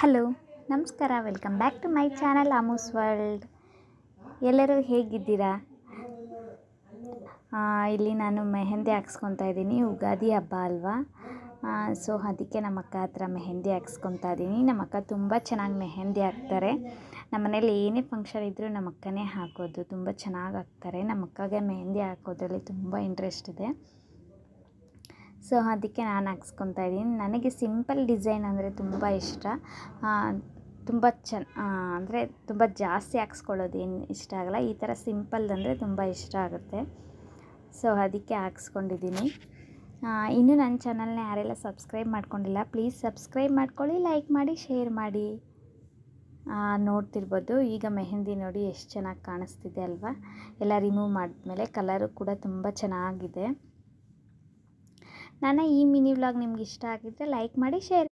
Hello, ನಮಸ್ಕಾರ. Welcome back to my channel ಆಮೂಸ್ world. ಎಲ್ಲರೂ ಹೇಗಿದ್ದೀರಾ? ಇಲ್ಲಿ ನಾನು ಮೆಹಂದಿ ಹಾಕ್ಸ್ಕೊತಾ ಇದ್ದೀನಿ. ಯುಗಾದಿ ಹಬ್ಬ ಅಲ್ವಾ, ಸೊ ಅದಕ್ಕೆ ನಮ್ಮ ಅಕ್ಕ ಹತ್ರ ಮೆಹಂದಿ ಹಾಕ್ಸ್ಕೊತಾ ಇದ್ದೀನಿ. ನಮ್ಮ ಅಕ್ಕ ತುಂಬ ಚೆನ್ನಾಗಿ ಮೆಹಂದಿ ಹಾಕ್ತಾರೆ. ನಮ್ಮ ಮನೇಲಿ ಏನೇ ಫಂಕ್ಷನ್ ಇದ್ದರೂ ನಮ್ಮ ಅಕ್ಕನೇ ಹಾಕೋದು. ತುಂಬ ಚೆನ್ನಾಗಿ ಹಾಕ್ತಾರೆ. ನಮ್ಮ ಅಕ್ಕಗೆ ಮೆಹಂದಿ ಹಾಕೋದ್ರಲ್ಲಿ ತುಂಬ ಇಂಟ್ರೆಸ್ಟ್ ಇದೆ. ಸೊ ಅದಕ್ಕೆ ನಾನು ಹಾಕ್ಸ್ಕೊತಾ ಇದ್ದೀನಿ. ನನಗೆ ಸಿಂಪಲ್ ಡಿಸೈನ್ ಅಂದರೆ ತುಂಬ ಇಷ್ಟ. ತುಂಬ ಅಂದರೆ ತುಂಬ ಜಾಸ್ತಿ ಹಾಕ್ಸ್ಕೊಳ್ಳೋದೇನು ಇಷ್ಟ ಆಗಲ್ಲ. ಈ ಥರ ಸಿಂಪಲ್ ಅಂದರೆ ತುಂಬ ಇಷ್ಟ ಆಗುತ್ತೆ. ಸೊ ಅದಕ್ಕೆ ಹಾಕ್ಸ್ಕೊಂಡಿದ್ದೀನಿ. ಇನ್ನೂ ನನ್ನ ಚಾನಲ್ನ ಯಾರೆಲ್ಲ ಸಬ್ಸ್ಕ್ರೈಬ್ ಮಾಡ್ಕೊಂಡಿಲ್ಲ, ಪ್ಲೀಸ್ ಸಬ್ಸ್ಕ್ರೈಬ್ ಮಾಡ್ಕೊಳ್ಳಿ, ಲೈಕ್ ಮಾಡಿ, ಶೇರ್ ಮಾಡಿ. ನೋಡ್ತಿರ್ಬೋದು, ಈಗ ಮೆಹಂದಿ ನೋಡಿ ಎಷ್ಟು ಚೆನ್ನಾಗಿ ಕಾಣಿಸ್ತಿದೆ ಅಲ್ವಾ. ಎಲ್ಲ ರಿಮೂವ್ ಮಾಡಿದ್ಮೇಲೆ ಕಲರು ಕೂಡ ತುಂಬ ಚೆನ್ನಾಗಿದೆ. ನನ್ನ ಈ ಮಿನಿ ವ್ಲಾಗ್ ನಿಮ್ಗೆ ಇಷ್ಟ ಆಗಿದ್ದರೆ ಲೈಕ್ ಮಾಡಿ, ಶೇರ್